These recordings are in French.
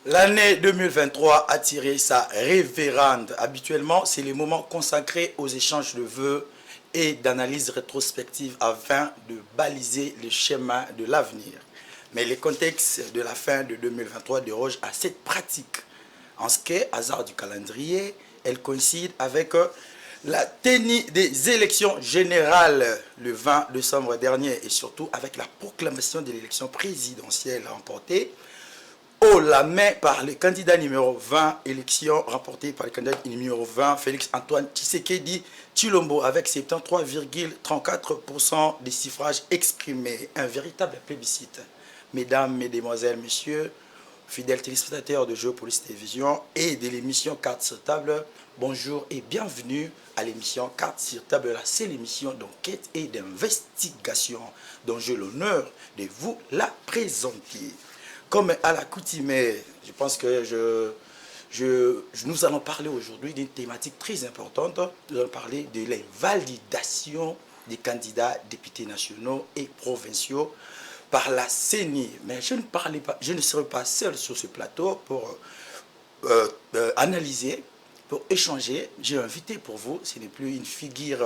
L'année 2023 a tiré sa révérende. Habituellement, c'est les moments consacrés aux échanges de vœux et d'analyse rétrospective afin de baliser le schéma de l'avenir. Mais les contextes de la fin de 2023 dérogent à cette pratique. En ce qui est hasard du calendrier, elle coïncide avec la tenue des élections générales le 20 décembre dernier et surtout avec la proclamation de l'élection présidentielle remportée haut la main par le candidat numéro 20, élection remportée par le candidat numéro 20, Félix Antoine Tshisekedi Tshilombo, avec 73,34% des suffrages exprimés. Un véritable plébiscite. Mesdames, Mesdemoiselles, Messieurs, fidèles téléspectateurs de Géopolice Télévision et de l'émission Cartes sur table, bonjour et bienvenue à l'émission Cartes sur table, la seule émission d'enquête et d'investigation dont j'ai l'honneur de vous la présenter. Comme à l'accoutumée, je pense que nous allons parler aujourd'hui d'une thématique très importante. Nous allons parler de la validation des candidats députés nationaux et provinciaux par la CENI. Mais je ne serai pas seul sur ce plateau pour analyser, pour échanger. J'ai invité pour vous, ce n'est plus une figure,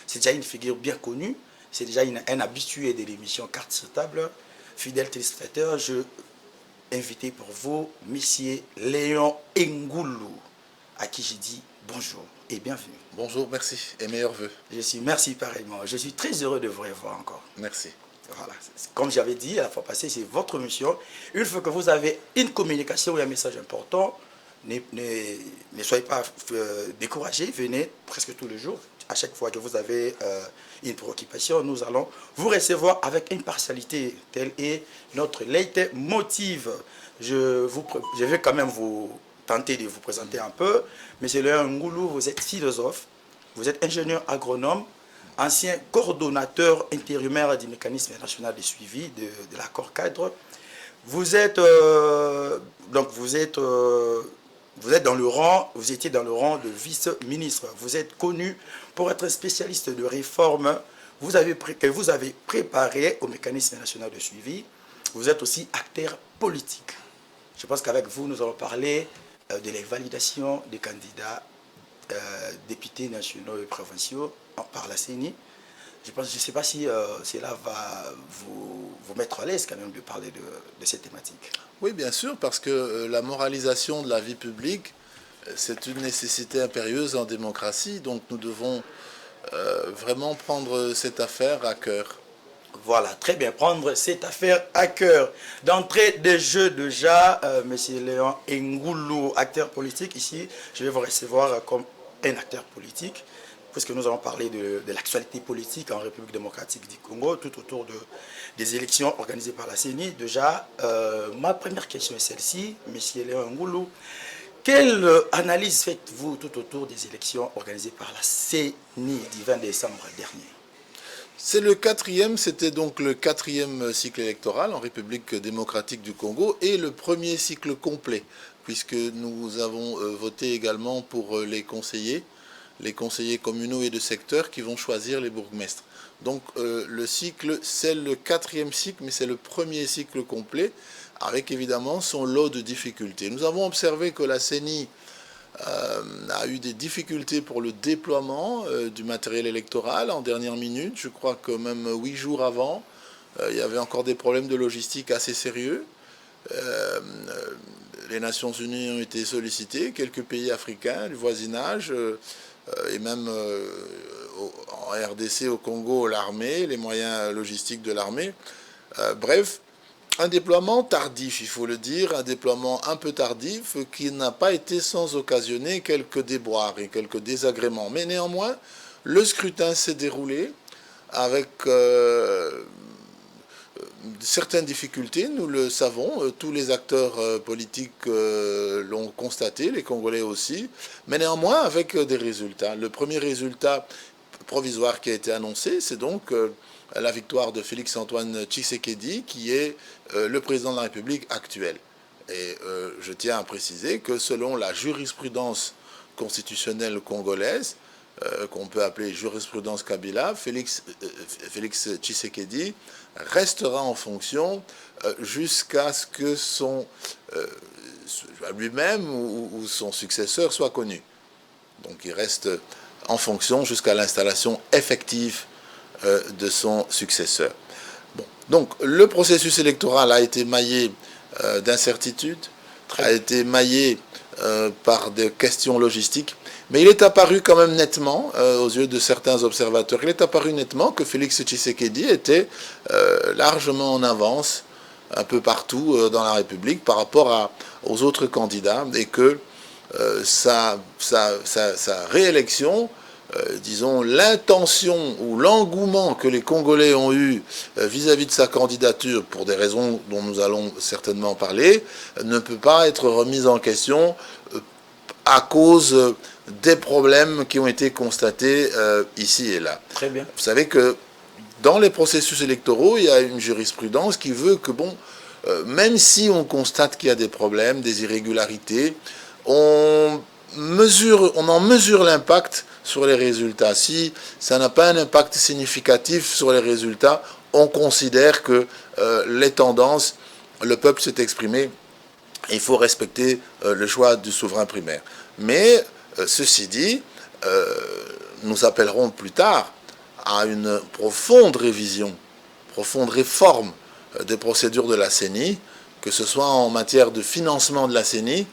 c'est déjà une figure bien connue, c'est déjà un habitué de l'émission Cartes sur table. Fidèles téléspectateurs, je invité pour vous, Monsieur Léon Ngoulou, à qui j'ai dit bonjour et bienvenue. Bonjour, merci et meilleurs vœux. Merci pareillement. Je suis très heureux de vous revoir encore. Merci. Voilà. Comme j'avais dit la fois passée, c'est votre mission. Une fois que vous avez une communication ou un message important, ne soyez pas découragés, venez presque tous les jours. À chaque fois que vous avez une préoccupation, nous allons vous recevoir avec impartialité. Tel est notre leitmotiv. Je vais quand même vous tenter de vous présenter un peu. Monsieur Léon Ngoulou, vous êtes philosophe, vous êtes ingénieur agronome, ancien coordonnateur intérimaire du mécanisme national de suivi de l'accord cadre. Vous êtes vous étiez dans le rang de vice-ministre. Vous êtes connu pour être spécialiste de réforme que vous avez préparé au mécanisme national de suivi. Vous êtes aussi acteur politique. Je pense qu'avec vous, nous allons parler de la validation des candidats députés nationaux et provinciaux par la CENI. Je ne sais pas si cela va vous mettre à l'aise quand même de parler de cette thématique. Oui, bien sûr, parce que la moralisation de la vie publique, c'est une nécessité impérieuse en démocratie, donc nous devons vraiment prendre cette affaire à cœur. Voilà, très bien, prendre cette affaire à cœur. D'entrée de jeu déjà, M. Léon Ngoulou, acteur politique, ici, je vais vous recevoir comme un acteur politique, puisque nous allons parler de l'actualité politique en République démocratique du Congo, tout autour des élections organisées par la CENI. Déjà, ma première question est celle-ci, M. Léon Ngoulou. Quelle analyse faites-vous tout autour des élections organisées par la CENI du 20 décembre dernier? C'était donc le quatrième cycle électoral en République démocratique du Congo et le premier cycle complet, puisque nous avons voté également pour les conseillers communaux et de secteur qui vont choisir les bourgmestres. Donc le cycle, c'est le quatrième cycle, mais c'est le premier cycle complet, avec évidemment son lot de difficultés. Nous avons observé que la CENI a eu des difficultés pour le déploiement du matériel électoral en dernière minute. Je crois que même 8 jours avant, il y avait encore des problèmes de logistique assez sérieux. Les Nations Unies ont été sollicitées, quelques pays africains du voisinage, et même en RDC, au Congo, l'armée, les moyens logistiques de l'armée. Bref, un déploiement tardif, il faut le dire, un déploiement un peu tardif qui n'a pas été sans occasionner quelques déboires et quelques désagréments. Mais néanmoins, le scrutin s'est déroulé avec certaines difficultés, nous le savons, tous les acteurs politiques l'ont constaté, les Congolais aussi, mais néanmoins avec des résultats. Le premier résultat provisoire qui a été annoncé, c'est donc la victoire de Félix Antoine Tshisekedi, qui est le président de la République actuel. Et je tiens à préciser que selon la jurisprudence constitutionnelle congolaise, qu'on peut appeler jurisprudence Kabila, Félix Tshisekedi restera en fonction jusqu'à ce que lui-même ou son successeur soit connu. Donc il reste en fonction jusqu'à l'installation effective de son successeur. Bon. Donc le processus électoral a été maillé d'incertitudes, a été maillé par des questions logistiques, mais il est apparu quand même nettement, aux yeux de certains observateurs, il est apparu nettement que Félix Tshisekedi était largement en avance un peu partout dans la République par rapport aux autres candidats, et que sa réélection, disons, l'intention ou l'engouement que les Congolais ont eu vis-à-vis de sa candidature, pour des raisons dont nous allons certainement parler, ne peut pas être remise en question à cause des problèmes qui ont été constatés ici et là. Très bien. Vous savez que dans les processus électoraux, il y a une jurisprudence qui veut que, bon, même si on constate qu'il y a des problèmes, des irrégularités, on en mesure l'impact sur les résultats. Si ça n'a pas un impact significatif sur les résultats, on considère que les tendances, le peuple s'est exprimé, il faut respecter le choix du souverain primaire. Mais, ceci dit, nous appellerons plus tard à une profonde révision, profonde réforme des procédures de la CENI, que ce soit en matière de financement de la CENI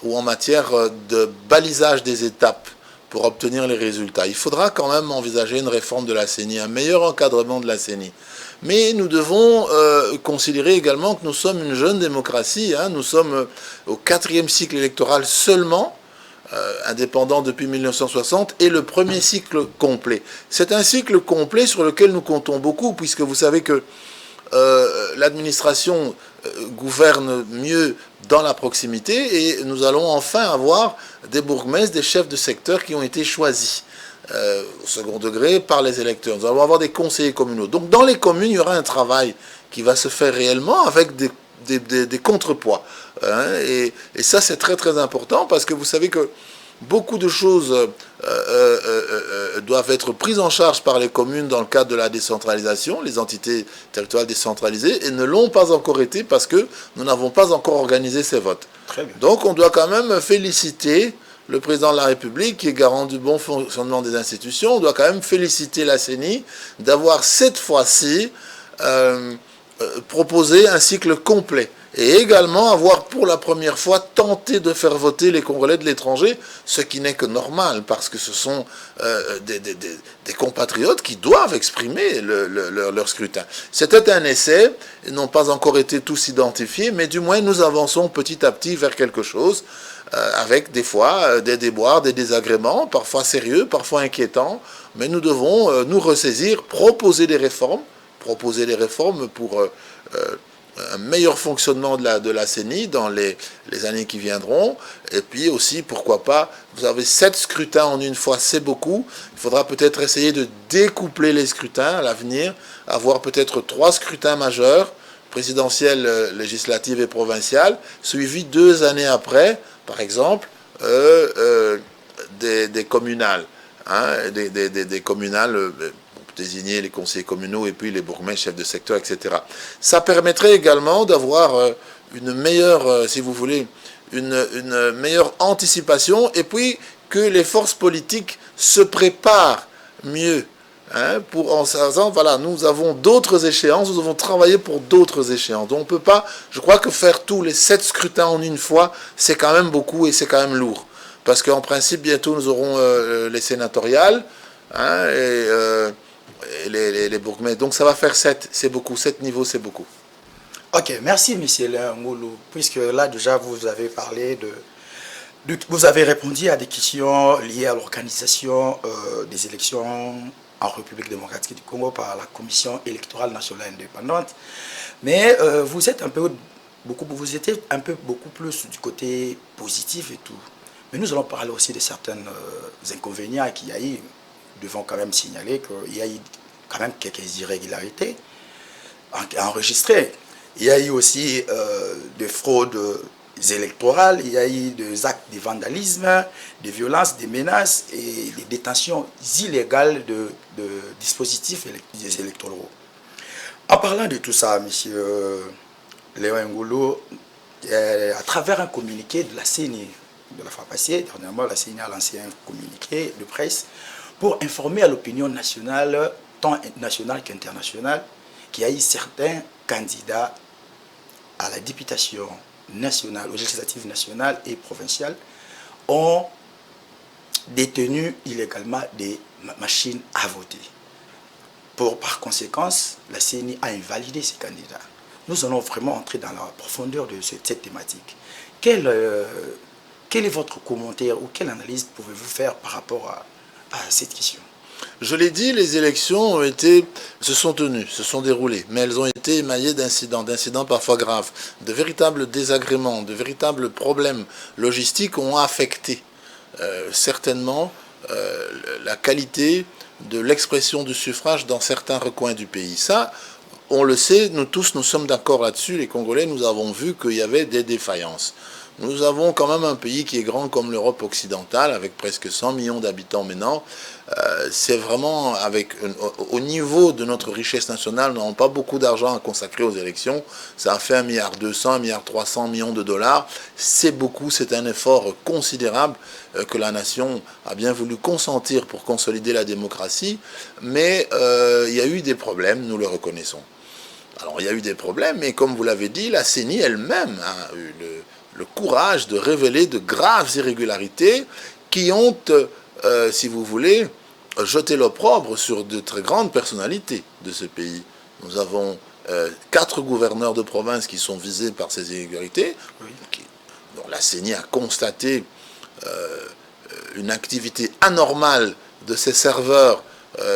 ou en matière de balisage des étapes pour obtenir les résultats. Il faudra quand même envisager une réforme de la CENI, un meilleur encadrement de la CENI. Mais nous devons considérer également que nous sommes une jeune démocratie, hein, nous sommes au 4e cycle électoral seulement, indépendant depuis 1960, et le premier cycle complet. C'est un cycle complet sur lequel nous comptons beaucoup, puisque vous savez que l'administration gouverne mieux dans la proximité, et nous allons enfin avoir des bourgmestres, des chefs de secteur qui ont été choisis au second degré par les électeurs. Nous allons avoir des conseillers communaux. Donc dans les communes, il y aura un travail qui va se faire réellement avec des contrepoids. Hein, et ça, c'est très très important, parce que vous savez que beaucoup de choses doivent être prises en charge par les communes dans le cadre de la décentralisation, les entités territoriales décentralisées, et ne l'ont pas encore été parce que nous n'avons pas encore organisé ces votes. Très bien. Donc on doit quand même féliciter le président de la République, qui est garant du bon fonctionnement des institutions. On doit quand même féliciter la CENI d'avoir cette fois-ci proposé un cycle complet, et également avoir pour la première fois tenté de faire voter les Congolais de l'étranger, ce qui n'est que normal, parce que ce sont des compatriotes qui doivent exprimer leur scrutin. C'était un essai, ils n'ont pas encore été tous identifiés, mais du moins nous avançons petit à petit vers quelque chose, avec des fois des déboires, des désagréments, parfois sérieux, parfois inquiétants, mais nous devons nous ressaisir, proposer des réformes pour un meilleur fonctionnement de la CENI dans les années qui viendront. Et puis aussi, pourquoi pas, vous avez 7 scrutins en une fois, c'est beaucoup. Il faudra peut-être essayer de découpler les scrutins à l'avenir, avoir peut-être 3 scrutins majeurs, présidentiels, législatives et provinciales, suivis 2 années après, par exemple, des communales. Hein, des communales, désigner les conseillers communaux et puis les bourgmestres, chefs de secteur, etc. Ça permettrait également d'avoir une meilleure, si vous voulez, une meilleure anticipation, et puis que les forces politiques se préparent mieux. Hein, en disant, voilà, nous avons d'autres échéances, nous devons travailler pour d'autres échéances. Donc on ne peut pas, je crois que faire tous les 7 scrutins en une fois, c'est quand même beaucoup et c'est quand même lourd. Parce qu'en principe, bientôt, nous aurons les sénatoriales, hein, et les bourgmestres. Donc ça va faire 7, c'est beaucoup. 7 niveaux, c'est beaucoup. Ok, merci, M. Ngoulou. Puisque là, déjà, vous avez parlé vous avez répondu à des questions liées à l'organisation des élections en République démocratique du Congo par la Commission électorale nationale indépendante. Mais vous étiez un peu beaucoup plus du côté positif et tout. Mais nous allons parler aussi de certains inconvénients qu'il y a eu. Nous devons quand même signaler qu'il y a eu quand même quelques irrégularités enregistrées. Il y a eu aussi des fraudes électorales, il y a eu des actes de vandalisme, de violence, des menaces et des détentions illégales de dispositifs électoraux. En parlant de tout ça, M. Léon Ngolo, à travers un communiqué de la CENI, de la fois passée, dernièrement, la CENI a lancé un communiqué de presse pour informer à l'opinion nationale, tant nationale qu'internationale, qu'il y a eu certains candidats à la députation nationale, aux législatives nationales et provinciales, ont détenu illégalement des machines à voter. Par conséquent, la CENI a invalidé ces candidats. Nous allons vraiment entrer dans la profondeur de cette thématique. Quel est votre commentaire ou quelle analyse pouvez-vous faire par rapport à cette question? Je l'ai dit, les élections se sont tenues, se sont déroulées, mais elles ont été émaillées d'incidents parfois graves. De véritables désagréments, de véritables problèmes logistiques ont affecté certainement la qualité de l'expression du suffrage dans certains recoins du pays. Ça, on le sait, nous tous, nous sommes d'accord là-dessus. Les Congolais, nous avons vu qu'il y avait des défaillances. Nous avons quand même un pays qui est grand comme l'Europe occidentale, avec presque 100 millions d'habitants maintenant. C'est vraiment, au niveau de notre richesse nationale, nous n'avons pas beaucoup d'argent à consacrer aux élections. Ça a fait 1,2 milliard, 1,3 milliard de dollars. C'est beaucoup, c'est un effort considérable que la nation a bien voulu consentir pour consolider la démocratie. Mais il y a eu des problèmes, nous le reconnaissons. Alors il y a eu des problèmes, mais comme vous l'avez dit, la CENI elle-même a eu le courage de révéler de graves irrégularités qui ont, si vous voulez, jeté l'opprobre sur de très grandes personnalités de ce pays. Nous avons 4 gouverneurs de province qui sont visés par ces irrégularités, dont la CENI a constaté une activité anormale de ces serveurs.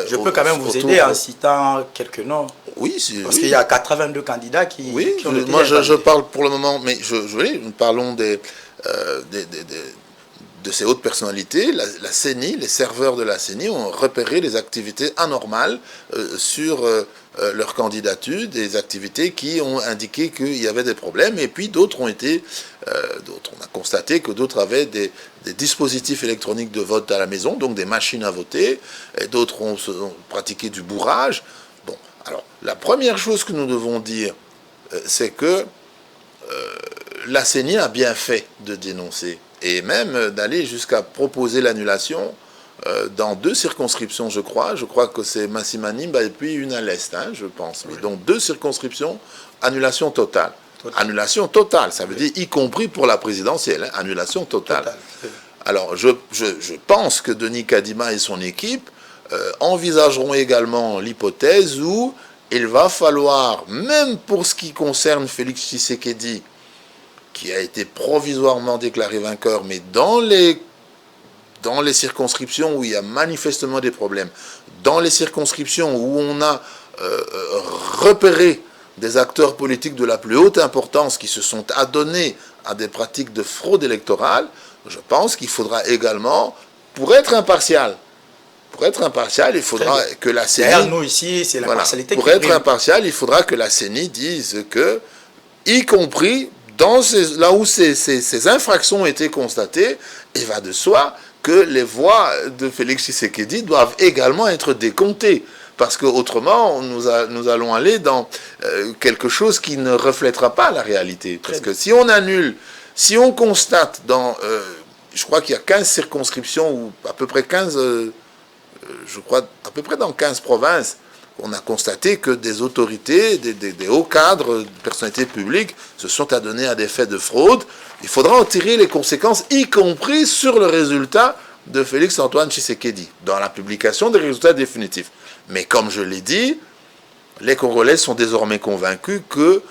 Je peux quand même vous aider en citant quelques noms. Oui, parce qu'il y a 82 candidats qui ont été moi je parle pour le moment, mais nous parlons de ces hautes personnalités. La CENI, les serveurs de la CENI ont repéré des activités anormales sur leur candidature, des activités qui ont indiqué qu'il y avait des problèmes, et puis d'autres on a constaté que d'autres avaient des dispositifs électroniques de vote à la maison, donc des machines à voter, et d'autres ont pratiqué du bourrage. Bon, alors la première chose que nous devons dire, c'est que la CENI a bien fait de dénoncer, et même d'aller jusqu'à proposer l'annulation dans 2 circonscriptions, je crois. Je crois que c'est Massimanimba et puis une à l'Est, je pense. Oui. Donc 2 circonscriptions, annulation totale. Annulation totale, ça veut dire y compris pour la présidentielle, annulation totale. Alors je pense que Denis Kadima et son équipe envisageront également l'hypothèse où il va falloir, même pour ce qui concerne Félix Tshisekedi, qui a été provisoirement déclaré vainqueur, mais dans les circonscriptions où il y a manifestement des problèmes, dans les circonscriptions où on a repéré des acteurs politiques de la plus haute importance qui se sont adonnés à des pratiques de fraude électorale, je pense qu'il faudra également, pour être impartial, il faudra que la CENI... Derrière nous ici, c'est la partialité pour être impartial, il faudra que la CENI dise que, y compris là où ces infractions ont été constatées, il va de soi que les voix de Félix Tshisekedi doivent également être décomptées. Parce qu'autrement, nous allons aller dans quelque chose qui ne reflètera pas la réalité. Parce que si on annule, si on constate je crois qu'il y a 15 circonscriptions, ou à peu près 15, je crois, à peu près dans 15 provinces, on a constaté que des autorités, des hauts cadres, des personnalités publiques se sont adonnés à des faits de fraude. Il faudra en tirer les conséquences, y compris sur le résultat de Félix-Antoine Tshisekedi, dans la publication des résultats définitifs. Mais comme je l'ai dit, les Congolais sont désormais convaincus que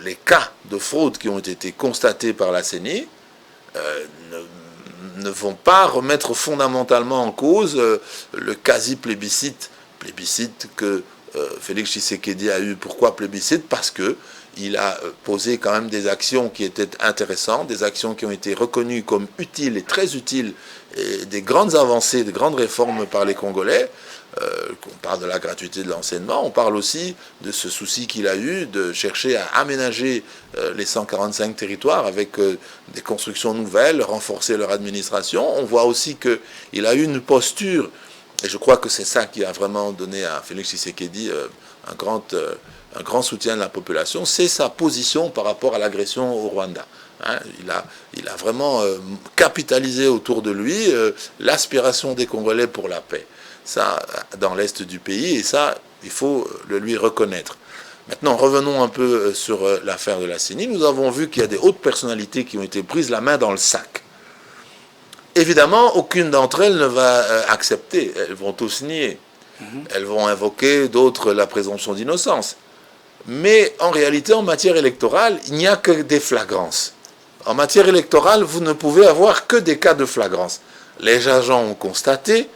les cas de fraude qui ont été constatés par la CENI ne vont pas remettre fondamentalement en cause le quasi-plébiscite que Félix Tshisekedi a eu. Pourquoi plébiscite? Parce qu'il a posé quand même des actions qui étaient intéressantes, des actions qui ont été reconnues comme utiles et très utiles, et des grandes avancées, des grandes réformes par les Congolais. on parle de la gratuité de l'enseignement, on parle aussi de ce souci qu'il a eu de chercher à aménager les 145 territoires avec des constructions nouvelles, renforcer leur administration. On voit aussi qu'il a eu une posture, et je crois que c'est ça qui a vraiment donné à Félix Tshisekedi un grand soutien de la population, c'est sa position par rapport à l'agression au Rwanda. Hein, il a vraiment capitalisé autour de lui l'aspiration des Congolais pour la paix. Ça, dans l'est du pays, et ça, il faut le lui reconnaître. Maintenant, revenons un peu sur l'affaire de la CENI. Nous avons vu qu'il y a des hautes personnalités qui ont été prises la main dans le sac. Évidemment, aucune d'entre elles ne va accepter. Elles vont tous nier. Elles vont invoquer, d'autres, la présomption d'innocence. Mais en réalité, en matière électorale, il n'y a que des flagrances. En matière électorale, vous ne pouvez avoir que des cas de flagrance. Les agents ont constaté,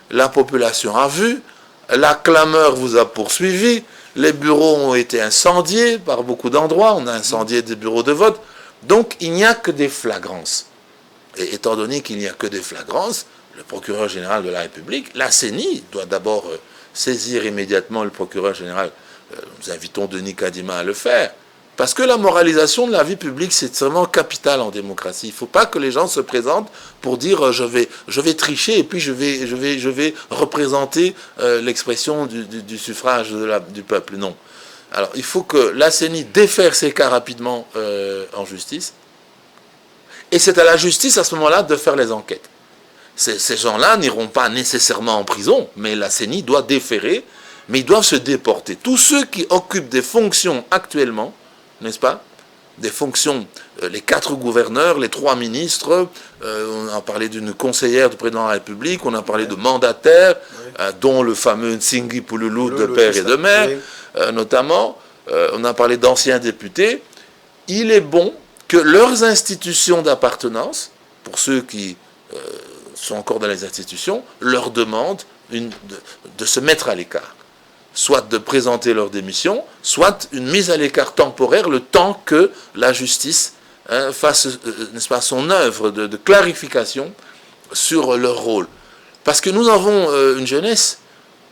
la population a vu, la clameur vous a poursuivi, les bureaux ont été incendiés par beaucoup d'endroits, on a incendié des bureaux de vote, donc il n'y a que des flagrances. Et étant donné qu'il n'y a que des flagrances, le procureur général de la République, la CENI, doit d'abord saisir immédiatement le procureur général. Nous invitons Denis Kadima à le faire. Parce que la moralisation de la vie publique, c'est vraiment capital en démocratie. Il ne faut pas que les gens se présentent pour dire je vais tricher et puis je vais représenter l'expression du suffrage du peuple. Non. Alors il faut que la CENI défère ces cas rapidement en justice. Et c'est à la justice à ce moment-là de faire les enquêtes. Ces gens-là n'iront pas nécessairement en prison, mais la CENI doit déférer, mais ils doivent se déporter. Tous ceux qui occupent des fonctions actuellement, n'est-ce pas? Des fonctions, les 4 gouverneurs, les 3 ministres, on a parlé d'une conseillère du président de la République, on a parlé de mandataires, dont le fameux Nsingi Pouloulou de père et de mère, notamment, on a parlé d'anciens députés. Il est bon que leurs institutions d'appartenance, pour ceux qui sont encore dans les institutions, leur demandent de se mettre à l'écart. Soit de présenter leur démission, soit une mise à l'écart temporaire, le temps que la justice fasse, n'est-ce pas, son œuvre de clarification sur leur rôle. Parce que nous avons une jeunesse,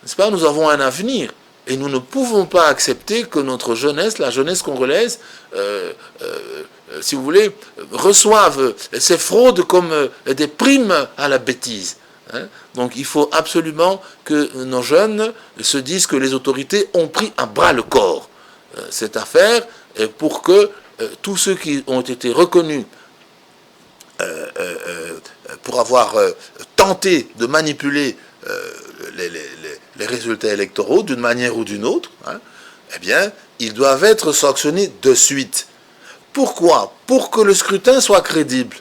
n'est-ce pas, nous avons un avenir, et nous ne pouvons pas accepter que notre jeunesse, la jeunesse congolaise, si vous voulez, reçoive ces fraudes comme des primes à la bêtise. Donc il faut absolument que nos jeunes se disent que les autorités ont pris à bras le corps cette affaire pour que tous ceux qui ont été reconnus pour avoir tenté de manipuler les résultats électoraux d'une manière ou d'une autre, eh bien, ils doivent être sanctionnés de suite. Pourquoi? Pour que le scrutin soit crédible.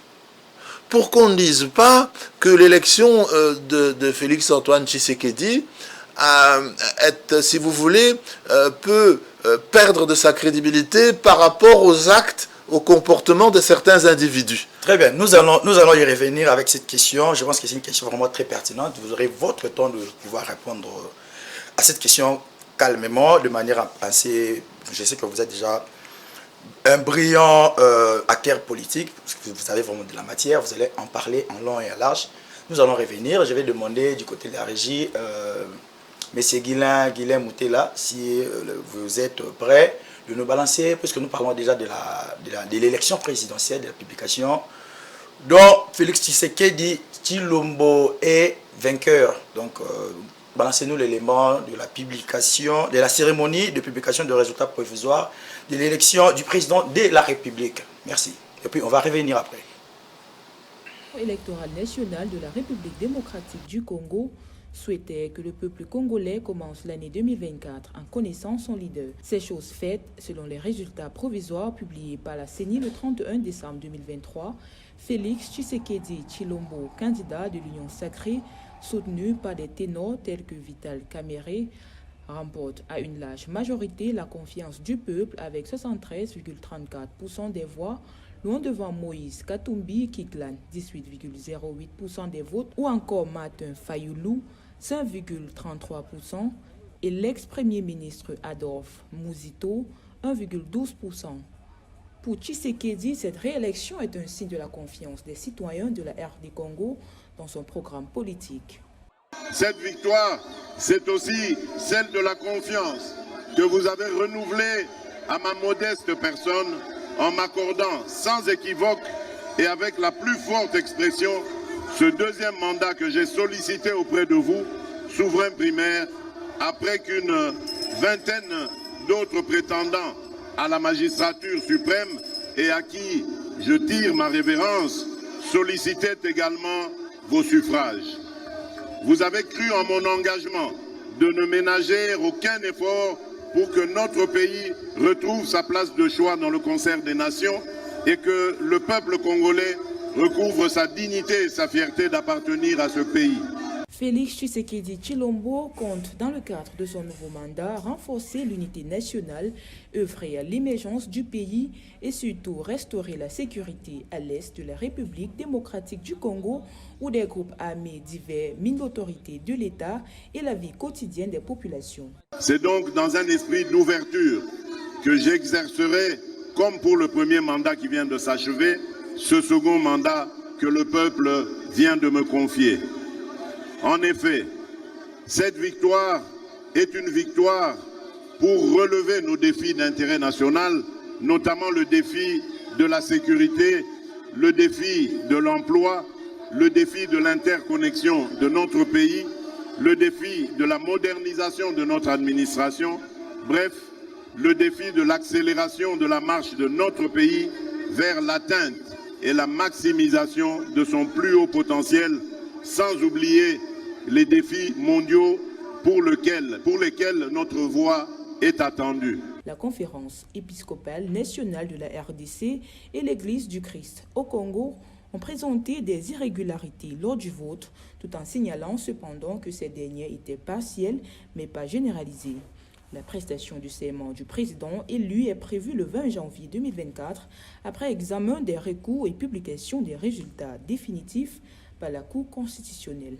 Pour qu'on ne dise pas que l'élection de Félix-Antoine Tshisekedi, si vous voulez, peut perdre de sa crédibilité par rapport aux actes, au comportement de certains individus. Très bien, nous allons y revenir avec cette question. Je pense que c'est une question vraiment très pertinente. Vous aurez votre temps de pouvoir répondre à cette question calmement, de manière à penser. Je sais que vous êtes déjà un brillant acteur politique, parce que vous avez vraiment de la matière, vous allez en parler en long et en large. Nous allons revenir, je vais demander du côté de la régie, M. Guilain Moutela, si vous êtes prêt de nous balancer, puisque nous parlons déjà de l'élection présidentielle, de la publication, dont Félix Tshisekedi Tshilombo est vainqueur. Donc, balancez-nous l'élément de la publication, de la cérémonie de publication de résultats provisoires de l'élection du président de la République. Merci. Et puis on va revenir après. Électoral national de la République démocratique du Congo souhaitait que le peuple congolais commence l'année 2024 en connaissant son leader. Ces choses faites, selon les résultats provisoires publiés par la CENI le 31 décembre 2023, Félix Tshisekedi Tshilombo, candidat de l'Union sacrée, soutenu par des ténors tels que Vital Kamerhe, remporte à une large majorité la confiance du peuple avec 73,34% des voix, loin devant Moïse Katumbi Kiklan, 18,08% des votes, ou encore Martin Fayoulou, 5,33%, et l'ex-premier ministre Adolphe Muzito, 1,12%. Pour Tshisekedi, cette réélection est un signe de la confiance des citoyens de la RD Congo dans son programme politique. Cette victoire, c'est aussi celle de la confiance que vous avez renouvelée à ma modeste personne en m'accordant sans équivoque et avec la plus forte expression ce deuxième mandat que j'ai sollicité auprès de vous, souverain primaire, après qu'une vingtaine d'autres prétendants à la magistrature suprême et à qui je tire ma révérence sollicitaient également vos suffrages. Vous avez cru en mon engagement de ne ménager aucun effort pour que notre pays retrouve sa place de choix dans le concert des nations et que le peuple congolais recouvre sa dignité et sa fierté d'appartenir à ce pays. Félix Tshisekedi Tshilombo compte, dans le cadre de son nouveau mandat, renforcer l'unité nationale, œuvrer à l'émergence du pays et surtout restaurer la sécurité à l'est de la République démocratique du Congo, où des groupes armés divers minent l'autorité de l'État et la vie quotidienne des populations. C'est donc dans un esprit d'ouverture que j'exercerai, comme pour le premier mandat qui vient de s'achever, ce second mandat que le peuple vient de me confier. En effet, cette victoire est une victoire pour relever nos défis d'intérêt national, notamment le défi de la sécurité, le défi de l'emploi, le défi de l'interconnexion de notre pays, le défi de la modernisation de notre administration, bref, le défi de l'accélération de la marche de notre pays vers l'atteinte et la maximisation de son plus haut potentiel, sans oublier les défis mondiaux pour lesquels notre voix est attendue. La conférence épiscopale nationale de la RDC et l'Église du Christ au Congo ont présenté des irrégularités lors du vote, tout en signalant cependant que ces dernières étaient partielles mais pas généralisées. La prestation du serment du président élu est prévue le 20 janvier 2024, après examen des recours et publication des résultats définitifs par la Cour constitutionnelle.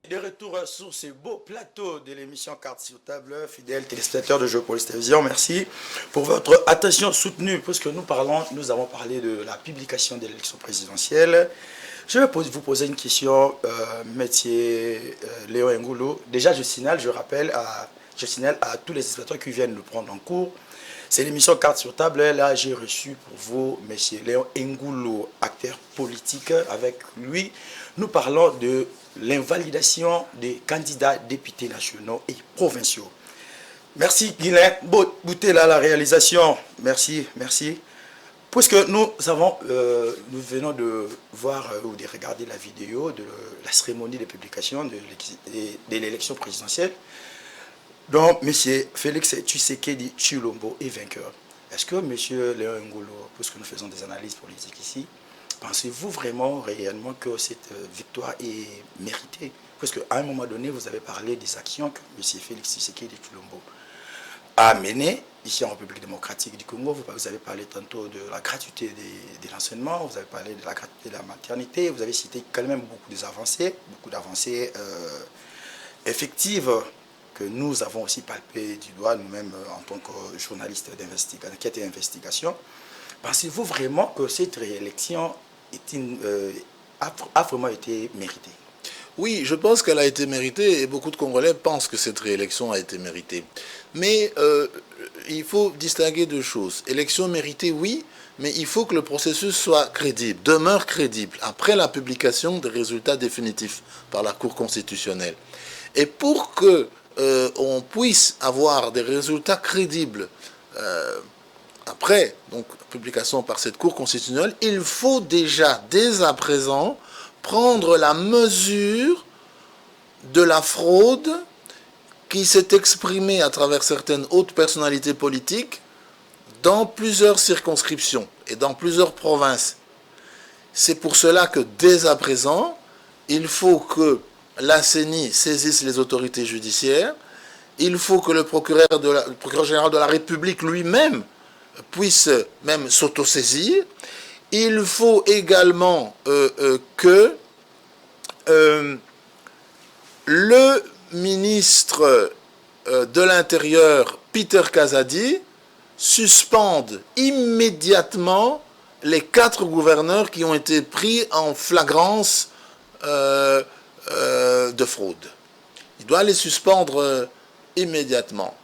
De retour sur ce beau plateau de l'émission Carte sur table, fidèles téléspectateurs de Géopolis Télévision, merci pour votre attention soutenue, puisque nous avons parlé de la publication de l'élection présidentielle. Je vais vous poser une question, Monsieur Léon Ngoulou. Déjà, je signale à tous les téléspectateurs qui viennent nous prendre en cours. C'est l'émission Carte sur table. Là, j'ai reçu pour vous Monsieur Léon Ngoulou, acteur politique. Avec lui, nous parlons de l'invalidation des candidats députés nationaux et provinciaux. Merci Guilain Bouté là la réalisation. Merci. Puisque nous venons de voir ou de regarder la vidéo de la cérémonie de publication de l'élection présidentielle. Donc, M. Félix Tshisekedi Tshilombo est vainqueur. Est-ce que M. Léon Ngoulou, puisque nous faisons des analyses politiques ici, pensez-vous vraiment, réellement, que cette victoire est méritée? Parce qu'à un moment donné, vous avez parlé des actions que M. Félix Tshisekedi Tshilombo a menées ici en République démocratique du Congo. Vous avez parlé tantôt de la gratuité de l'enseignement, vous avez parlé de la gratuité de la maternité, vous avez cité quand même beaucoup d'avancées effectives que nous avons aussi palpé du doigt nous-mêmes en tant que journalistes d'enquête et d'investigation. Pensez-vous vraiment que cette réélection a vraiment été méritée? Oui, je pense qu'elle a été méritée et beaucoup de Congolais pensent que cette réélection a été méritée. Mais il faut distinguer deux choses. Élection méritée, oui, mais il faut que le processus soit crédible, demeure crédible, après la publication des résultats définitifs par la Cour constitutionnelle. Et pour que on puisse avoir des résultats crédibles après donc publication par cette Cour constitutionnelle, il faut déjà, dès à présent, prendre la mesure de la fraude qui s'est exprimée à travers certaines hautes personnalités politiques dans plusieurs circonscriptions et dans plusieurs provinces. C'est pour cela que dès à présent, il faut que la CENI saisisse les autorités judiciaires, il faut que le procureur général de la République lui-même puisse même s'autosaisir. Il faut également que le ministre de l'Intérieur, Peter Kazadi, suspende immédiatement les 4 gouverneurs qui ont été pris en flagrance de fraude. Il doit les suspendre immédiatement.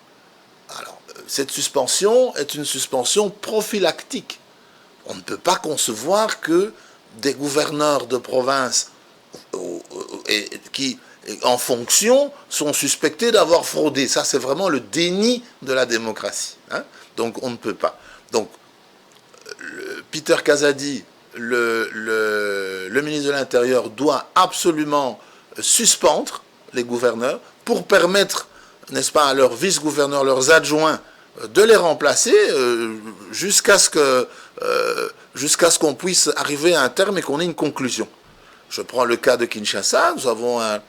Alors, cette suspension est une suspension prophylactique. On ne peut pas concevoir que des gouverneurs de province qui, en fonction, sont suspectés d'avoir fraudé. Ça, c'est vraiment le déni de la démocratie. Hein. Donc, on ne peut pas. Donc, Peter Kazadi, le ministre de l'Intérieur, doit absolument suspendre les gouverneurs pour permettre, n'est-ce pas, à leurs vice-gouverneurs, leurs adjoints, de les remplacer jusqu'à ce qu'on puisse arriver à un terme et qu'on ait une conclusion. Je prends le cas de Kinshasa. Nous avons un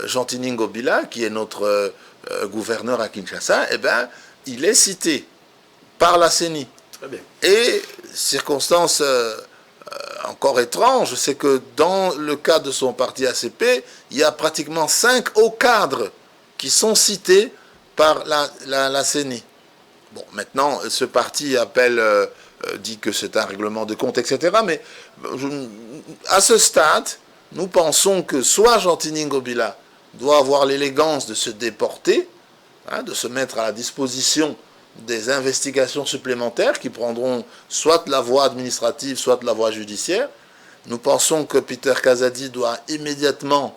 Gentini Ngobila qui est notre gouverneur à Kinshasa. Eh bien, il est cité par la CENI. Très bien. Et circonstance encore étrange, c'est que dans le cas de son parti ACP, il y a pratiquement 5 hauts cadres qui sont cités par la CENI. Bon, maintenant, ce parti dit que c'est un règlement de compte, etc. Mais à ce stade, nous pensons que soit Gentini Ngobila doit avoir l'élégance de se déporter, hein, de se mettre à la disposition des investigations supplémentaires qui prendront soit la voie administrative, soit la voie judiciaire. Nous pensons que Peter Kazadi doit immédiatement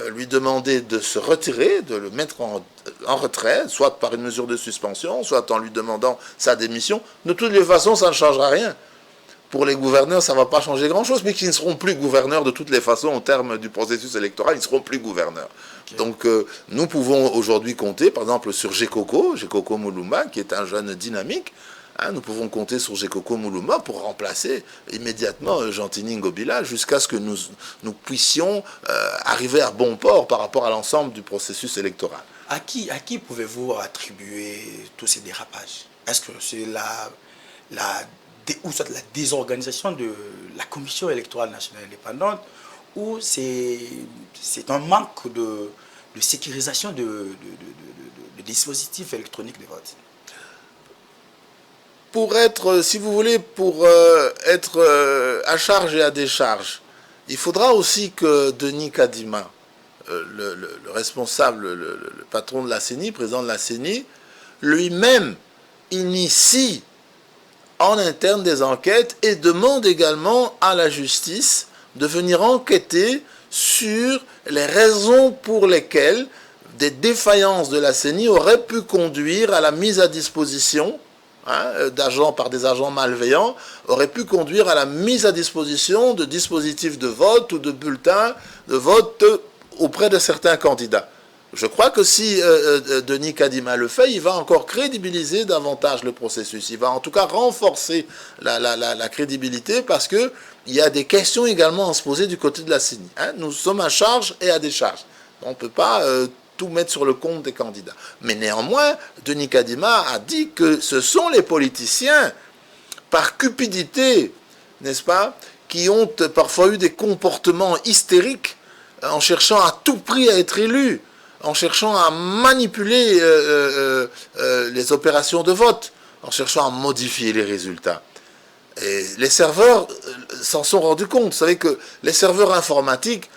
lui demander de se retirer, de le mettre en retrait, soit par une mesure de suspension, soit en lui demandant sa démission. De toutes les façons, ça ne changera rien. Pour les gouverneurs, ça ne va pas changer grand-chose, mais qui ne seront plus gouverneurs de toutes les façons au terme du processus électoral, ils ne seront plus gouverneurs. Okay. Donc nous pouvons aujourd'hui compter, par exemple, sur Gekoko Mulumba, qui est un jeune dynamique. Hein, nous pouvons compter sur Gekoko Mulumba pour remplacer immédiatement Gentini Ngobila jusqu'à ce que nous puissions arriver à bon port par rapport à l'ensemble du processus électoral. À qui pouvez-vous attribuer tous ces dérapages? Est-ce que c'est la désorganisation de la Commission électorale nationale indépendante ou c'est un manque de sécurisation de dispositifs électroniques de vote? Pour être, si vous voulez, être à charge et à décharge, il faudra aussi que Denis Kadima, le responsable, le patron de la CENI, président de la CENI, lui-même initie en interne des enquêtes et demande également à la justice de venir enquêter sur les raisons pour lesquelles des défaillances de la CENI auraient pu conduire à la mise à disposition d'agents par des agents malveillants, auraient pu conduire à la mise à disposition de dispositifs de vote ou de bulletins de vote auprès de certains candidats. Je crois que si Denis Kadima le fait, il va encore crédibiliser davantage le processus. Il va en tout cas renforcer la crédibilité parce qu'il y a des questions également à se poser du côté de la CENI. Hein. Nous sommes à charge et à décharge. On ne peut pas tout mettre sur le compte des candidats. Mais néanmoins, Denis Kadima a dit que ce sont les politiciens, par cupidité, n'est-ce pas, qui ont parfois eu des comportements hystériques en cherchant à tout prix à être élus, en cherchant à manipuler les opérations de vote, en cherchant à modifier les résultats. Et les serveurs s'en sont rendus compte. Vous savez que les serveurs informatiques,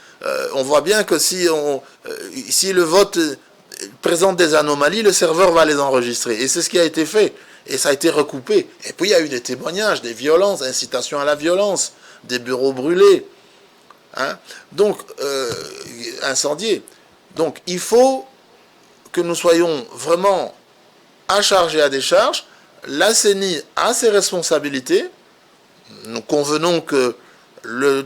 on voit bien que si le vote présente des anomalies, le serveur va les enregistrer. Et c'est ce qui a été fait. Et ça a été recoupé. Et puis il y a eu des témoignages, des violences, incitations à la violence, des bureaux brûlés. Hein? Donc, incendiés. Donc il faut que nous soyons vraiment à charge et à décharge. La CENI a ses responsabilités. Nous convenons que le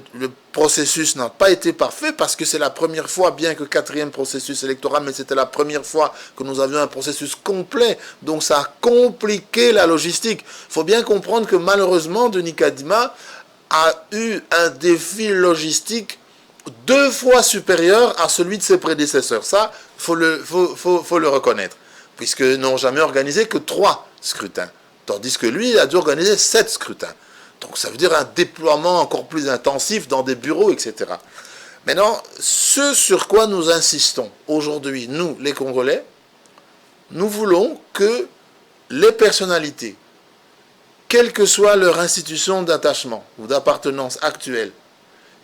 processus n'a pas été parfait parce que c'est la première fois, bien que 4e processus électoral, mais c'était la première fois que nous avions un processus complet. Donc ça a compliqué la logistique. Il faut bien comprendre que malheureusement, Denis Kadima a eu un défi logistique 2 fois supérieur à celui de ses prédécesseurs. Ça, faut le reconnaître. Puisqu'ils n'ont jamais organisé que 3 scrutins. Tandis que lui, il a dû organiser 7 scrutins. Donc ça veut dire un déploiement encore plus intensif dans des bureaux, etc. Maintenant, ce sur quoi nous insistons aujourd'hui, nous, les Congolais, nous voulons que les personnalités, quelle que soit leur institution d'attachement ou d'appartenance actuelle,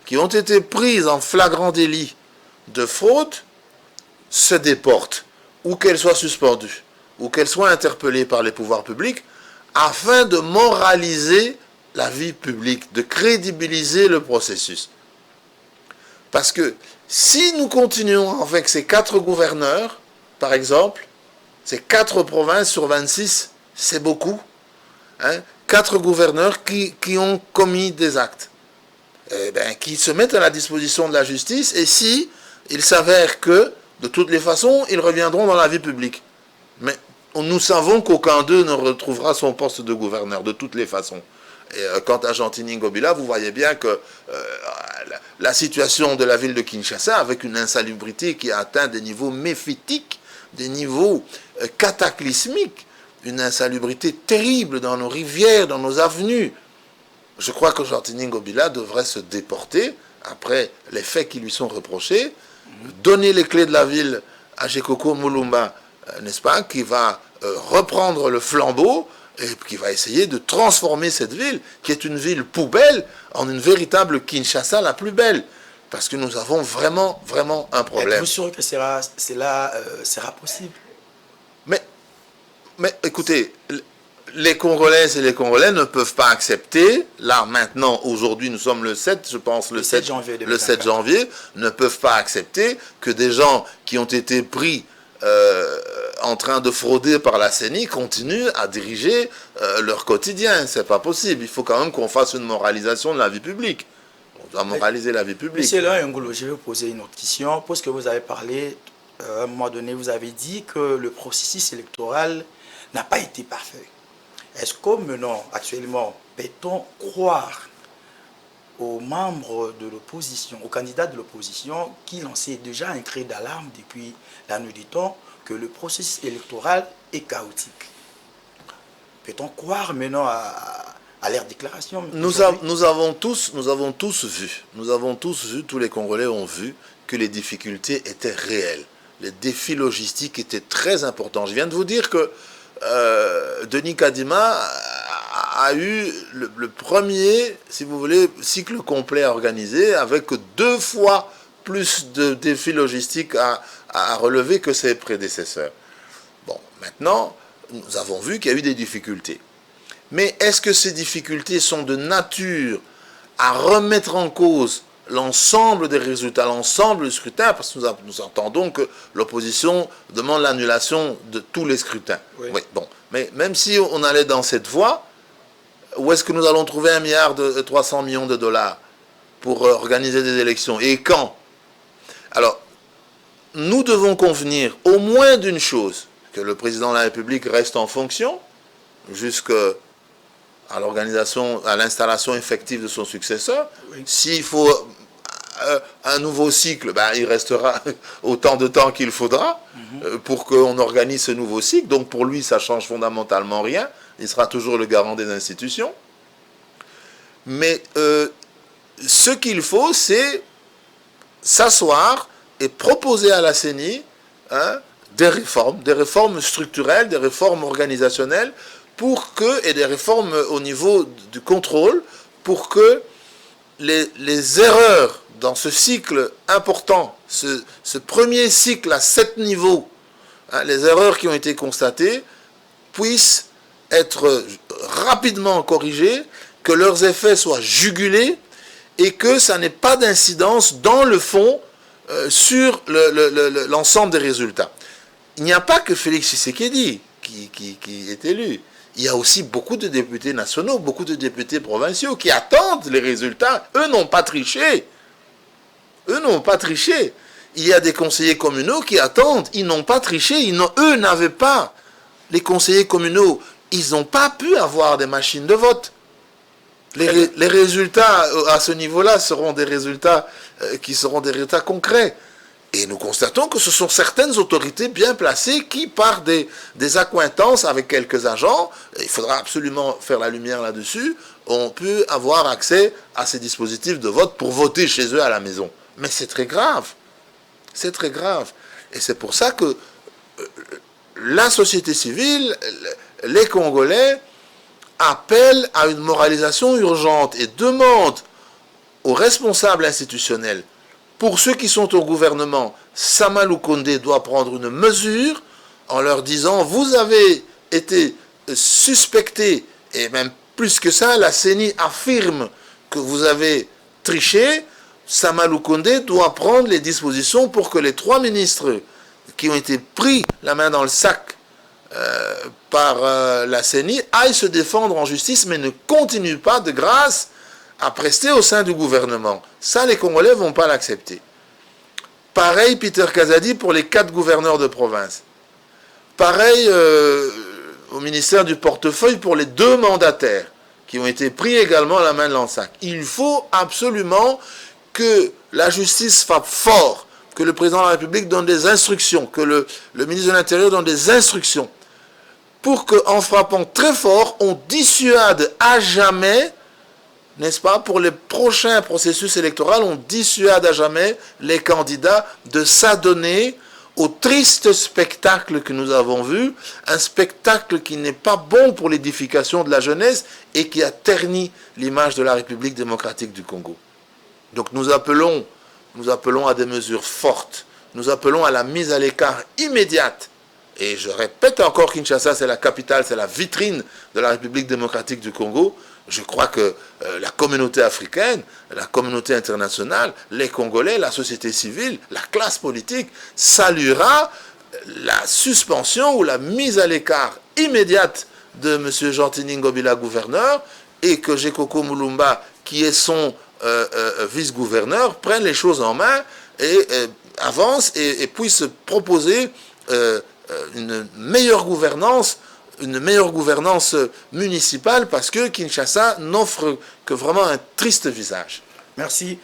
qui ont été prises en flagrant délit de fraude se déportent, ou qu'elles soient suspendues, ou qu'elles soient interpellées par les pouvoirs publics, afin de moraliser la vie publique, de crédibiliser le processus. Parce que si nous continuons avec ces 4 gouverneurs, par exemple, ces 4 provinces sur 26, c'est beaucoup, 4 gouverneurs qui ont commis des actes, qui se mettent à la disposition de la justice, et si il s'avère que, de toutes les façons, ils reviendront dans la vie publique. Mais nous savons qu'aucun d'eux ne retrouvera son poste de gouverneur, de toutes les façons. Et quant à Jean-Tini Ngobila, vous voyez bien que la situation de la ville de Kinshasa, avec une insalubrité qui a atteint des niveaux méphitiques, des niveaux cataclysmiques, une insalubrité terrible dans nos rivières, dans nos avenues. Je crois que Jean-Tini Ngobila devrait se déporter, après les faits qui lui sont reprochés, donner les clés de la ville à Gekoko Mulumba, n'est-ce pas, qui va reprendre le flambeau, et qui va essayer de transformer cette ville, qui est une ville poubelle, en une véritable Kinshasa la plus belle. Parce que nous avons vraiment, vraiment un problème. Êtes-vous sûr que cela sera possible? Mais écoutez, les Congolaises et les Congolais ne peuvent pas accepter, là maintenant, aujourd'hui nous sommes le 7, je pense, le 7 janvier, ne peuvent pas accepter que des gens qui ont été pris en train de frauder par la CENI continuent à diriger leur quotidien. C'est pas possible. Il faut quand même qu'on fasse une moralisation de la vie publique. On doit moraliser la vie publique. Monsieur Laurent Ngolo, je vais vous poser une autre question. Puisque vous avez parlé, à un moment donné, vous avez dit que le processus électoral n'a pas été parfait. Est-ce que maintenant, actuellement, peut-on croire aux membres de l'opposition, aux candidats de l'opposition qui lançaient déjà un cri d'alarme depuis la nuit du temps que le processus électoral est chaotique? Peut-on croire maintenant à leurs déclarations? Nous avons tous vu, tous les Congolais ont vu que les difficultés étaient réelles. Les défis logistiques étaient très importants. Je viens de vous dire que Denis Kadima a eu le premier, si vous voulez, cycle complet organisé avec 2 fois plus de défis logistiques à relever que ses prédécesseurs. Bon, maintenant, nous avons vu qu'il y a eu des difficultés. Mais est-ce que ces difficultés sont de nature à remettre en cause l'ensemble des résultats, l'ensemble du scrutin? Parce que nous entendons que l'opposition demande l'annulation de tous les scrutins. Oui. Oui, bon. Mais même si on allait dans cette voie, où est-ce que nous allons trouver 1,3 milliard de dollars pour organiser des élections? Et quand? Alors, nous devons convenir au moins d'une chose, que le président de la République reste en fonction jusqu'à l'organisation, à l'installation effective de son successeur. Oui. S'il faut un nouveau cycle, il restera autant de temps qu'il faudra pour qu'on organise ce nouveau cycle. Donc pour lui, ça ne change fondamentalement rien. Il sera toujours le garant des institutions. Mais ce qu'il faut, c'est s'asseoir et proposer à la CENI des réformes structurelles, des réformes organisationnelles, et des réformes au niveau du contrôle, pour que les erreurs dans ce cycle important, ce premier cycle à 7 niveaux, les erreurs qui ont été constatées, puissent être rapidement corrigées, que leurs effets soient jugulés, et que ça n'ait pas d'incidence dans le fond sur l'ensemble des résultats. Il n'y a pas que Félix Tshisekedi qui est élu. Il y a aussi beaucoup de députés nationaux, beaucoup de députés provinciaux qui attendent les résultats. Eux n'ont pas triché. Eux n'ont pas triché. Il y a des conseillers communaux qui attendent. Ils n'ont pas triché. Eux n'avaient pas. Les conseillers communaux, ils n'ont pas pu avoir des machines de vote. Les résultats à ce niveau-là seront des résultats qui seront des résultats concrets. Et nous constatons que ce sont certaines autorités bien placées qui, par des accointances avec quelques agents, il faudra absolument faire la lumière là-dessus, ont pu avoir accès à ces dispositifs de vote pour voter chez eux à la maison. Mais c'est très grave. C'est très grave. Et c'est pour ça que la société civile, les Congolais, appellent à une moralisation urgente et demandent aux responsables institutionnels Pour ceux qui sont au gouvernement, Samalou Kondé doit prendre une mesure en leur disant « Vous avez été suspecté, et même plus que ça, la CENI affirme que vous avez triché. Samalou Kondé doit prendre les dispositions pour que les 3 ministres qui ont été pris la main dans le sac par la CENI aillent se défendre en justice, mais ne continuent pas de grâce à prester au sein du gouvernement. Ça, les Congolais ne vont pas l'accepter. Pareil, Peter Kazadi, pour les 4 gouverneurs de province. Pareil au ministère du portefeuille pour les 2 mandataires qui ont été pris également à la main de l'ANSAC. Il faut absolument que la justice frappe fort, que le président de la République donne des instructions, que le ministre de l'Intérieur donne des instructions, pour qu'en frappant très fort, on dissuade à jamais, n'est-ce pas, pour les prochains processus électoraux, on dissuade à jamais les candidats de s'adonner au triste spectacle que nous avons vu, un spectacle qui n'est pas bon pour l'édification de la jeunesse et qui a terni l'image de la République démocratique du Congo. Donc nous appelons à des mesures fortes, nous appelons à la mise à l'écart immédiate. Et je répète encore, Kinshasa, c'est la capitale, c'est la vitrine de la République démocratique du Congo. Je crois que la communauté africaine, la communauté internationale, les Congolais, la société civile, la classe politique saluera la suspension ou la mise à l'écart immédiate de M. Gentini Ngobila, gouverneur, et que Gekoko Mulumba, qui est son vice-gouverneur, prenne les choses en main et avance et puisse proposer une meilleure gouvernance municipale, parce que Kinshasa n'offre que vraiment un triste visage. Merci.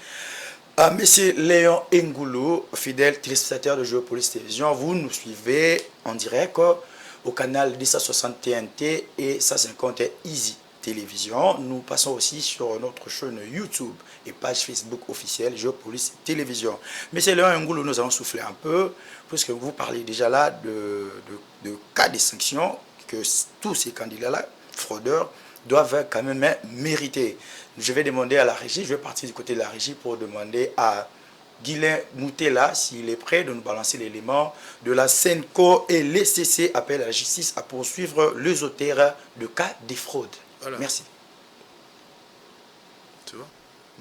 Monsieur Léon Ngoulou, fidèle téléspectateur de Géopolis Télévision, vous nous suivez en direct au canal 261T et 150 Easy Télévision. Nous passons aussi sur notre chaîne YouTube et page Facebook officielle Géopolis Télévision. Monsieur Léon Ngoulou, nous allons souffler un peu, puisque vous parlez déjà là de cas de sanctions que tous ces candidats-là, fraudeurs, doivent quand même mériter. Je vais demander à la régie, je vais partir du côté de la régie pour demander à Guilain Moutela s'il est prêt de nous balancer l'élément de la SENCO et l'ECC appellent à la justice à poursuivre les auteurs de cas de fraude. Voilà. Merci. Tu vois ?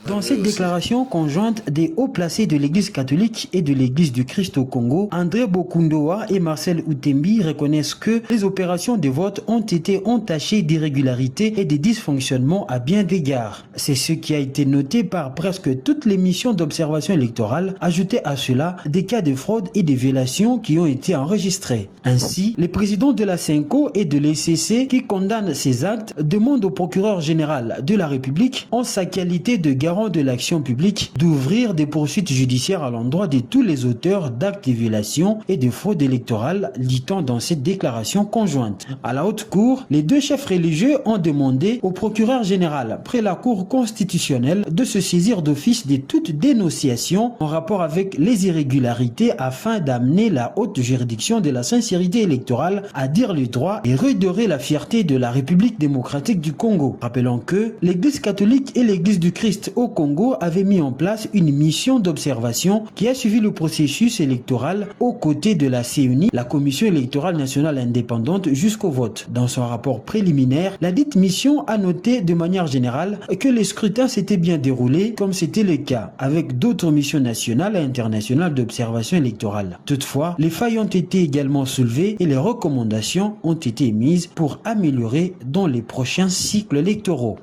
Dans cette déclaration conjointe des hauts placés de l'Église catholique et de l'Église du Christ au Congo, André Bokundoa et Marcel Outembi reconnaissent que les opérations de vote ont été entachées d'irrégularités et de dysfonctionnements à bien d'égards. C'est ce qui a été noté par presque toutes les missions d'observation électorale. Ajoutez à cela des cas de fraude et de violations qui ont été enregistrés. Ainsi, les présidents de la SENCO et de l'ECC qui condamnent ces actes demandent au procureur général de la République, en sa qualité de garant de l'action publique, d'ouvrir des poursuites judiciaires à l'endroit de tous les auteurs d'actes de violation et de fraude électorale, dit-on dans cette déclaration conjointe. À la haute cour, les 2 chefs religieux ont demandé au procureur général, près la Cour constitutionnelle, de se saisir d'office de toute dénonciation en rapport avec les irrégularités afin d'amener la haute juridiction de la sincérité électorale à dire le droit et redorer la fierté de la République démocratique du Congo. Rappelons que l'Église catholique et l'Église du Christ au Congo avait mis en place une mission d'observation qui a suivi le processus électoral aux côtés de la CENI, la Commission électorale nationale indépendante, jusqu'au vote. Dans son rapport préliminaire, la dite mission a noté de manière générale que les scrutins s'étaient bien déroulés comme c'était le cas avec d'autres missions nationales et internationales d'observation électorale. Toutefois, les failles ont été également soulevées et les recommandations ont été émises pour améliorer dans les prochains cycles électoraux.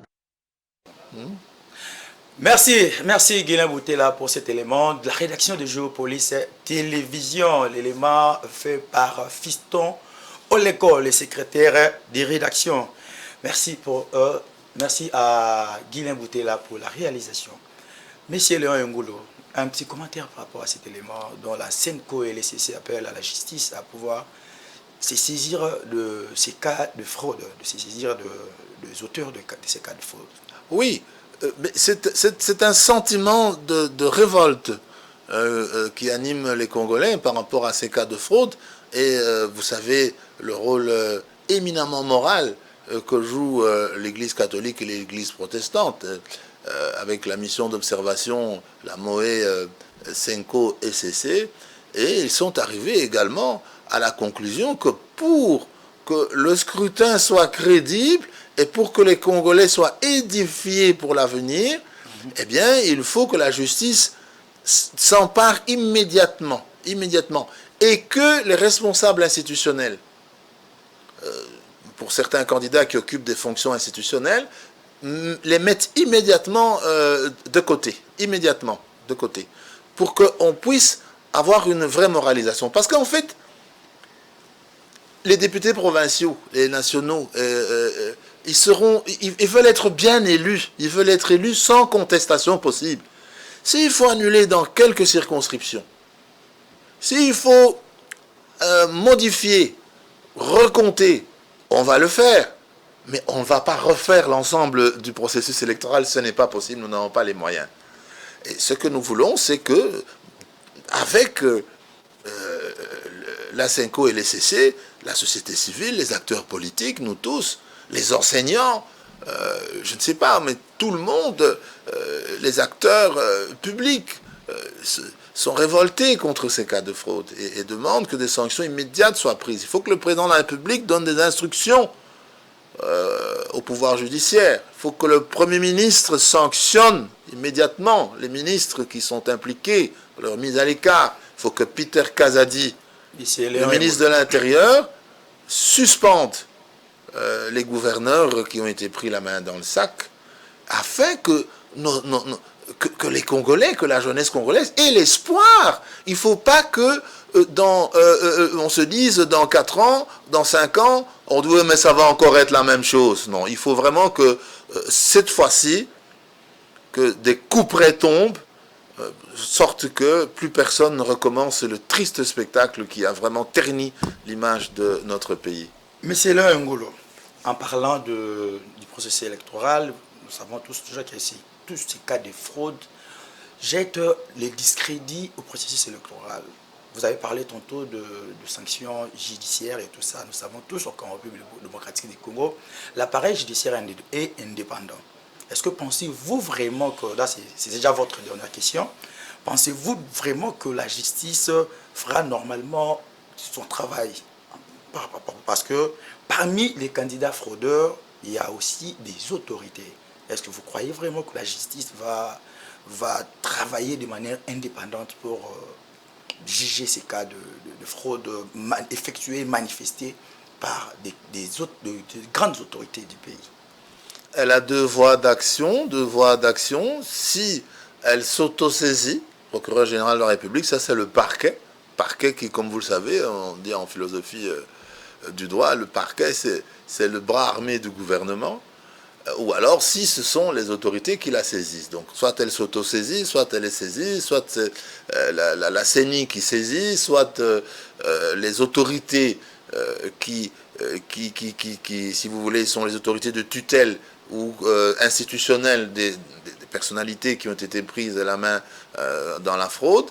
Merci Guilain Boutela pour cet élément de la rédaction de Géopolis Télévision. L'élément fait par Fiston Oleko, le secrétaire des rédactions. Merci à Guilain Boutela pour la réalisation. Monsieur Léon Ngoulou, un petit commentaire par rapport à cet élément dont la SENCO et l'ECC appellent à la justice à pouvoir se saisir de ces cas de fraude, de se saisir des auteurs de ces cas de fraude. Oui. C'est un sentiment de révolte qui anime les Congolais par rapport à ces cas de fraude. Et vous savez le rôle éminemment moral que joue l'Église catholique et l'Église protestante avec la mission d'observation, la MOE Senko et CC, et ils sont arrivés également à la conclusion que pour que le scrutin soit crédible et pour que les Congolais soient édifiés pour l'avenir, eh bien, il faut que la justice s'empare immédiatement, et que les responsables institutionnels, pour certains candidats qui occupent des fonctions institutionnelles, les mettent immédiatement de côté, pour qu'on puisse avoir une vraie moralisation. Parce qu'en fait, les députés provinciaux, les nationaux, ils veulent être bien élus. Ils veulent être élus sans contestation possible. S'il faut annuler dans quelques circonscriptions, s'il faut modifier, recompter, on va le faire. Mais on ne va pas refaire l'ensemble du processus électoral. Ce n'est pas possible, nous n'avons pas les moyens. Et ce que nous voulons, c'est que, avec la Senko et les CC, la société civile, les acteurs politiques, nous tous, les enseignants, je ne sais pas, mais tout le monde, les acteurs publics sont révoltés contre ces cas de fraude et demandent que des sanctions immédiates soient prises. Il faut que le président de la République donne des instructions au pouvoir judiciaire. Il faut que le Premier ministre sanctionne immédiatement les ministres qui sont impliqués, leur mise à l'écart. Il faut que Peter Kazadi, le ministre de l'Intérieur, suspende les gouverneurs qui ont été pris la main dans le sac, afin que les Congolais, que la jeunesse congolaise ait l'espoir. Il ne faut pas que on se dise dans 4 ans, dans 5 ans, on dit mais ça va encore être la même chose. Non, il faut vraiment que cette fois-ci, que des couperets tombent, sorte que plus personne ne recommence le triste spectacle qui a vraiment terni l'image de notre pays. Monsieur Léon Ngolo, en parlant du processus électoral, nous savons tous déjà qu'il y a tous ces cas de fraude jettent les discrédits au processus électoral. Vous avez parlé tantôt de sanctions judiciaires et tout ça. Nous savons tous qu'en République démocratique du Congo, l'appareil judiciaire est indépendant. Est-ce que pensez-vous vraiment que, là c'est déjà votre dernière question, pensez-vous vraiment que la justice fera normalement son travail? Parce que parmi les candidats fraudeurs, il y a aussi des autorités. Est-ce que vous croyez vraiment que la justice va travailler de manière indépendante pour juger ces cas de fraude effectués, manifestés par de grandes autorités du pays? Elle a deux voies d'action. Si elle s'autosaisit, procureur général de la République, ça c'est le parquet. Parquet qui, comme vous le savez, on dit en philosophie du droit, le parquet c'est le bras armé du gouvernement. Ou alors si ce sont les autorités qui la saisissent. Donc soit elle s'autosaisit, soit elle est saisie, soit c'est la CENI qui saisit, soit les autorités qui, si vous voulez, sont les autorités de tutelle ou institutionnelles des personnalités qui ont été prises à la main dans la fraude.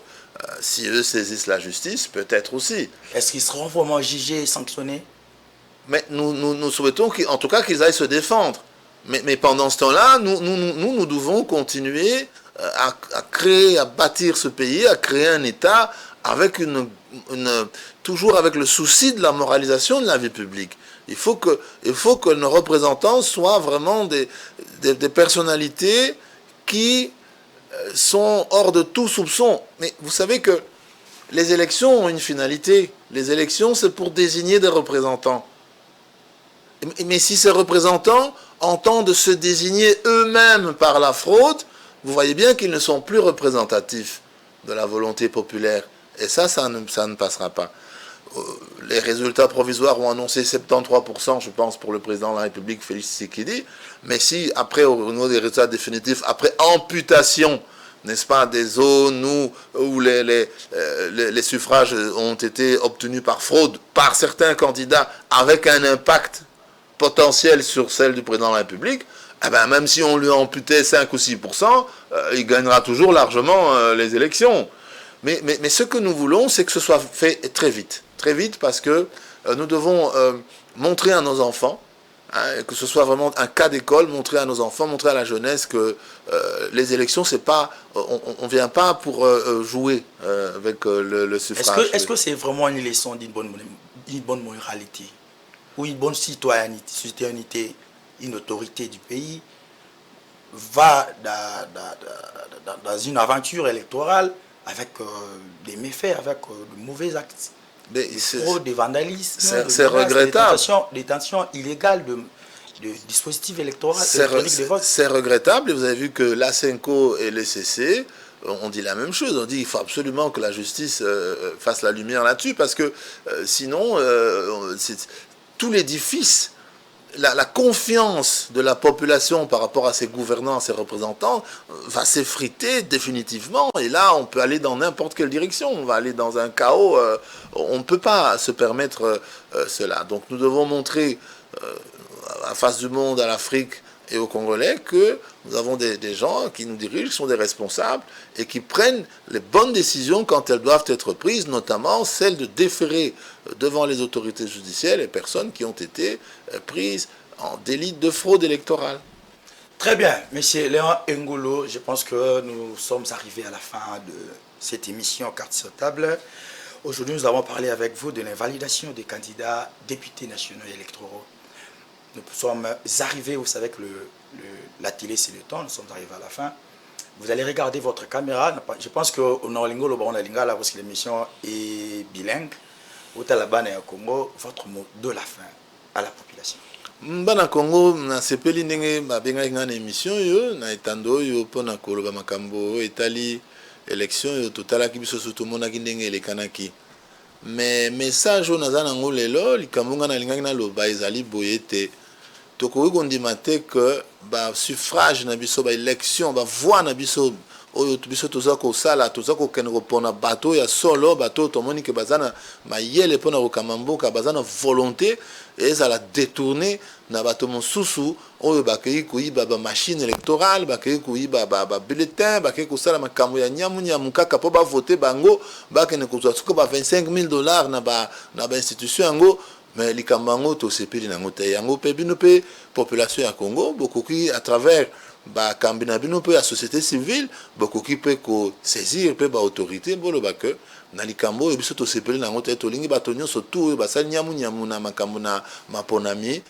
Si eux saisissent la justice, peut-être aussi. Est-ce qu'ils seront vraiment jugés et sanctionnés? Mais nous souhaitons en tout cas qu'ils aillent se défendre. Mais pendant ce temps-là, nous devons continuer à créer, à bâtir ce pays, à créer un État avec toujours avec le souci de la moralisation de la vie publique. Il faut que nos représentants soient vraiment des personnalités qui sont hors de tout soupçon. Mais vous savez que les élections ont une finalité. Les élections, c'est pour désigner des représentants. Mais si ces représentants entendent se désigner eux-mêmes par la fraude, vous voyez bien qu'ils ne sont plus représentatifs de la volonté populaire. Et ça ne passera pas. Les résultats provisoires ont annoncé 73%, je pense, pour le président de la République, Félix Tshisekedi. Mais si, après, au niveau des résultats définitifs, après amputation, n'est-ce pas, des zones où les suffrages ont été obtenus par fraude, par certains candidats, avec un impact potentiel sur celle du président de la République, eh ben, même si on lui amputait 5 ou 6%, il gagnera toujours largement les élections. Mais ce que nous voulons, c'est que ce soit fait très vite parce que nous devons montrer à nos enfants hein, que ce soit vraiment un cas d'école, montrer à nos enfants, montrer à la jeunesse que les élections, c'est pas, on vient pas pour jouer avec le suffrage. Est-ce que c'est vraiment une leçon d'une bonne moralité ou une bonne citoyenneté, une autorité du pays va dans une aventure électorale avec des méfaits, avec de mauvais actes, des fraudes, des vandalismes, c'est regrettable. Des tensions illégales de dispositifs électoraux électroniques de vote. C'est regrettable. Et vous avez vu que l'ASENCO et les CC on dit la même chose. On dit qu'il faut absolument que la justice fasse la lumière là-dessus parce que sinon, tout l'édifice, la confiance de la population par rapport à ses gouvernants, à ses représentants, va s'effriter définitivement. Et là, on peut aller dans n'importe quelle direction. On va aller dans un chaos. On ne peut pas se permettre cela. Donc nous devons montrer à la face du monde, à l'Afrique et aux Congolais que nous avons des gens qui nous dirigent, qui sont des responsables et qui prennent les bonnes décisions quand elles doivent être prises, notamment celle de déférer devant les autorités judiciaires les personnes qui ont été prises en délit de fraude électorale. Très bien, Monsieur Léon Ngolo, je pense que nous sommes arrivés à la fin de cette émission Carte sur table. Aujourd'hui, nous avons parlé avec vous de l'invalidation des candidats députés nationaux et électoraux. Nous sommes arrivés, vous savez que la télé c'est le temps, nous sommes arrivés à la fin. Vous allez regarder votre caméra, je pense que Nolingo le Lingala, parce que l'émission est bilingue, au Taliban et au Congo, votre mot de la fin à la population. Bana Congo na sepeli ndenge babenga ngana émission yo na etando yo pona koloba makambo etali élection yo totala ki biso soto mona ki ndenge elekanaki. Mais message on azana ngo lelo likambo na lingaki na loba ezali boyete tokoki kondima te que ba suffrage na biso ba élection ba voix na biso oyo biso toza kosala toza kokende kopona bato ya solo bato tomoni ke bazana mayele pona kokamamboka bazana volonté ezala détourner na bato mosusu oyo bakei koyiba ba machine électorale bakei koyiba ba bulletin bakei kosala makambo ya nyamu kaka po ba voter bango bakene kozwa suka ba $25,000 na ba institution yango. Mais les Kambango, tout ce pays n'ango te yango pe bino pe population ya Congo beaucoup qui à travers ba kambina bino pe la société civile beaucoup qui peut ko saisir pe ba autorité bolo ba que na likambo e biso to ce pays n'ango te to lingi ba tonyo surtout ba sa nyamu na makambo na maponami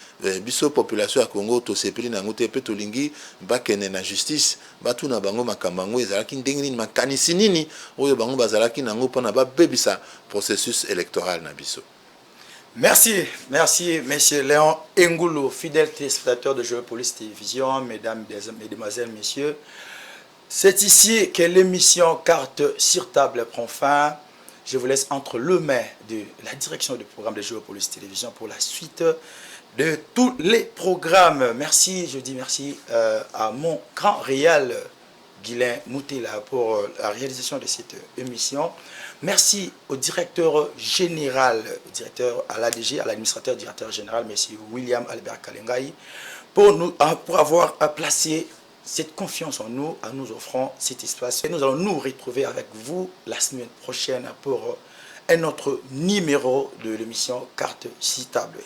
biso population ya Congo to ce pays n'ango te pe to lingi ba kene na justice ba tu na bango makambango ezalaki ndenge nini makanisi nini oyo bango bazalaki nango pona ba bebisa processus électoral na biso. Merci, Monsieur Léon Ngolo, fidèle téléspectateur de Géopolice Télévision, mesdames, mesdemoiselles, messieurs. C'est ici que l'émission Carte sur table prend fin. Je vous laisse entre les mains de la direction du programme de Géopolice Télévision pour la suite de tous les programmes. Merci, je dis merci à mon grand réal, Guylain Moutela, pour la réalisation de cette émission. Merci au directeur général, directeur à l'ADG, à l'administrateur directeur général, M. William Albert Kalengai, pour avoir placé cette confiance en nous, en nous offrant cet espace. Et nous allons nous retrouver avec vous la semaine prochaine pour un autre numéro de l'émission Carte sur table.